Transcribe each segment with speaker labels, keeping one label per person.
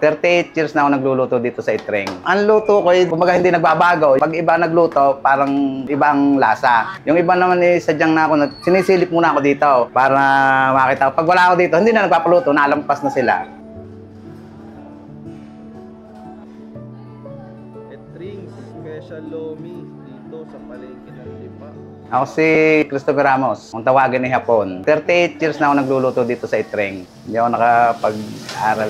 Speaker 1: 38 years na ako nagluluto dito sa Itreng. Ang luto ko, kumbaga hindi nagbabago. Pag iba nagluto, parang ibang lasa. Yung iba naman sadyang na ako, sinisilip muna ako dito para makita ko. Pag wala ako dito, hindi na nagpapaluto, nalampas na sila.
Speaker 2: Itreng Special Lomi dito sa palengke ng Lipa.
Speaker 1: Ako si Christopher Ramos, kung tawagin ni Hapon. 38 years na ako nagluluto dito sa Itreng. Hindi ako nakapag-aral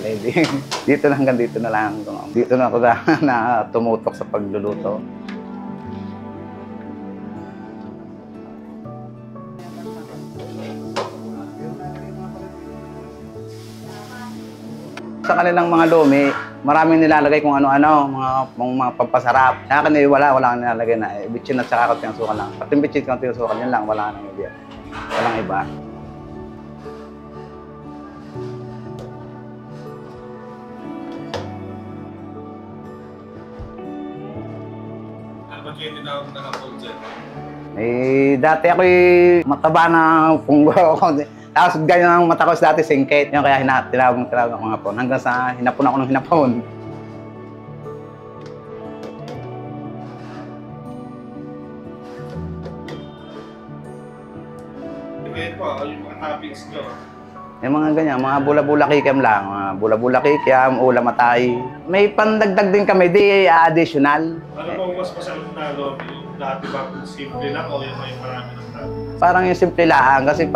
Speaker 1: dito na hanggang dito na lang. Dito na ako na tumutok sa pagluluto. Sa kanilang mga lumi, maraming nilalagay kung ano-ano, mga pampasarap. Sa akin wala kang nilalagay na bitchin at saka kaunting suka lang. Pati bitchin kaunting suka, yun lang, wala nang iba. Walang iba.
Speaker 2: Ano ba kayo tinawag na Hapon dyan?
Speaker 1: Dati ako'y mataba na punggo ako. Tapos ganyan ang mata ko dati, singkit. Yung kaya tinawag ako ng Hapon. Hanggang sa hinapon ako ng hinapon.
Speaker 2: Ngayon po, yung mga toppings nyo.
Speaker 1: Yung mga ganyan, mga bula-bula kikiam lang. Mga bula-bula kikiam, ulam atay. May pandagdag din kami, di additional.
Speaker 2: Ano po mas masarap na lomi? Yung dati ba kung simple lang o yung may marami ng toppings?
Speaker 1: Parang yung simple lang. Kasi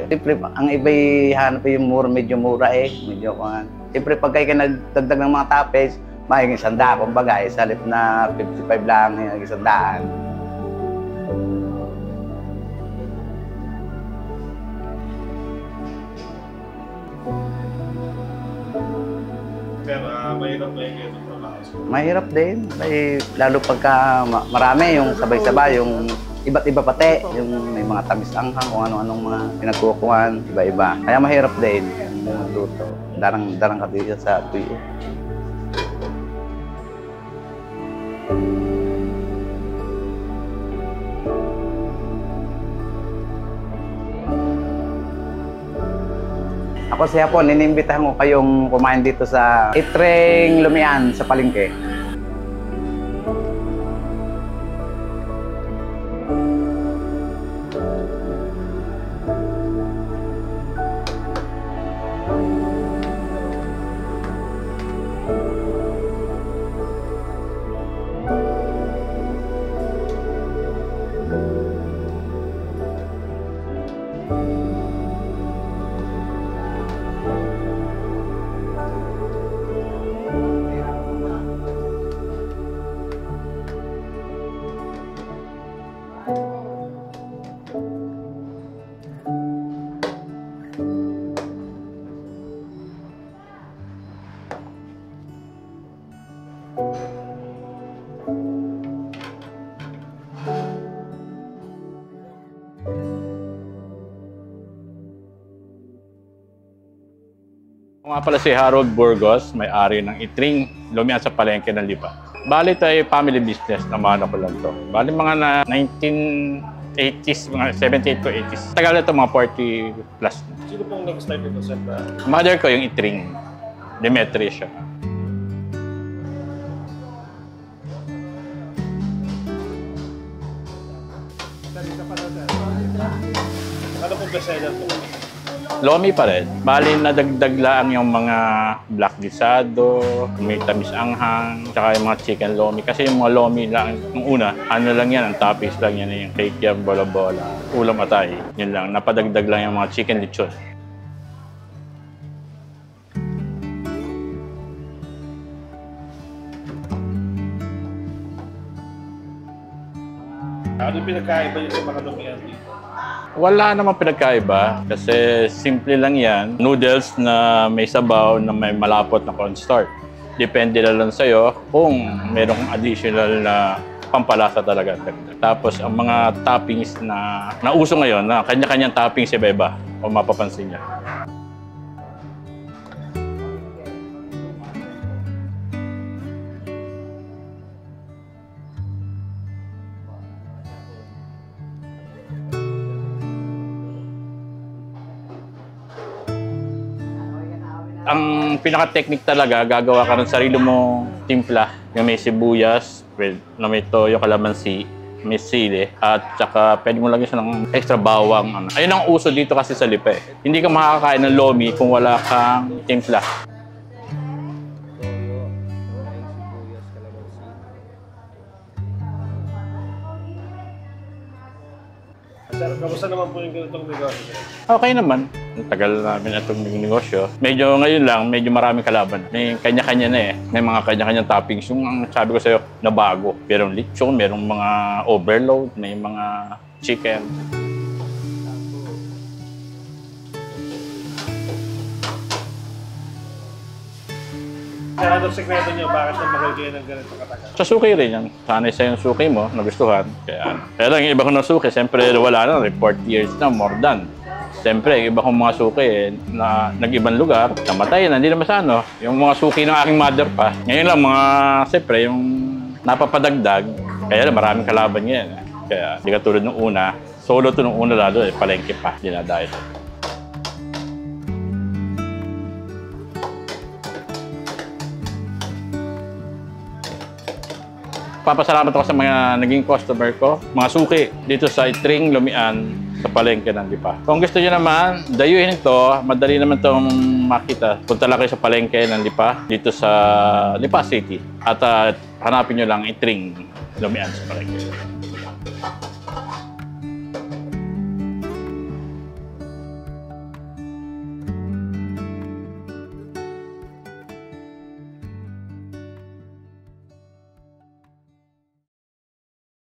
Speaker 1: simple, ang iba'y hanap yung mura, medyo mura medyo kuhan. Siyempre pag kayo nagdagdag ng mga toppings, mahiging 100, kumbaga, sa halip na 55 lang, yung 100.
Speaker 2: Pero mahirap na yung ganito trabaho.
Speaker 1: Mahirap din. Lalo pagka marami, yung sabay-sabay, yung iba't iba pati. Yung may mga tamis anghang, kung ano-anong mga pinagkukuhan, iba-iba. Kaya mahirap din yung magluto. Darang ka dito sa tuyo. Ako si Hapon, inimbitahan ko kayong kumain dito sa Itreng Lumian sa palengke.
Speaker 3: Ako nga pala si Harold Burgos, may-ari ng Itreng Lumian sa palengke ng Lipa. Bali ito ay family business, namana ko lang to. Bali mga na 1980s, mga 78 to 80s. Tagal na ito, mga 40 plus.
Speaker 2: Sino pong nag-start nito sa
Speaker 3: Mother ko yung Itreng, Demetri siya.
Speaker 2: Ano pong bestseller po?
Speaker 3: Lomi pa rin. Bali, nadagdag lang yung mga black gisado, may tamis anghang, tsaka yung mga chicken lomi. Kasi yung mga lomi lang, nung una, ano lang yan, ang toppings lang yan, yung kikiam, bola-bola, ulam atay. Yun lang, napadagdag lang yung mga chicken lechon.
Speaker 2: Ano yung pinagkaiba yung sa mga lumian dito?
Speaker 3: Wala namang pinagkaiba kasi simple lang yan. Noodles na may sabaw na may malapot na cornstarch. Depende na lang sa'yo kung merong additional na pampalasa talaga. Tapos ang mga toppings na nauso ngayon, na kanya-kanyang toppings iba-iba kung mapapansin niya. Ang pinaka-technique talaga, gagawa ka ng sarili mong timpla. Yung may sibuyas, na may toyo, kalamansi, may sili, at saka pwede mo lagyan siya ng extra bawang. Ayun ang uso dito kasi sa Lipa. Hindi ka makakakain ng lomi kung wala kang timpla.
Speaker 2: Sir, kamusta naman po yung ganitong negosyo?
Speaker 3: Okay naman. Ang tagal namin itong negosyo. Medyo ngayon lang, medyo maraming kalaban. May kanya-kanya na eh. May mga kanya-kanyang toppings. Yung ang sabi ko sa'yo, na bago. Merong lechon, merong mga overload, may mga chicken.
Speaker 2: Sir, anong sekreto niyo? Bakit naman kayo ng ganito katagal?
Speaker 3: Sa suki rin yan. Sanay sa yung suki mo, nagustuhan. Kaya lang, yung iba ko ng suki, siyempre wala na, 40 years na, more than. Siyempre, yung iba kong mga suki na nag-ibang lugar, namatay na, hindi naman sa ano. Yung mga suki ng aking mother pa. Ngayon lang, mga, siyempre, yung napapadagdag, kaya lang, maraming kalaban ngayon. Kaya, hindi ka tulad nung una. Solo to nung una lalo, palengke pa, dinadahil. Papasalamat ako sa mga naging customer ko, mga suki dito sa Itring, Lumian, sa palengke ng Lipa. Kung gusto nyo naman, dayuhin ito, madali naman itong makita. Punta lang kayo sa palengke ng Lipa, dito sa Lipa City. At hanapin nyo lang Itring, Lumian sa palengke.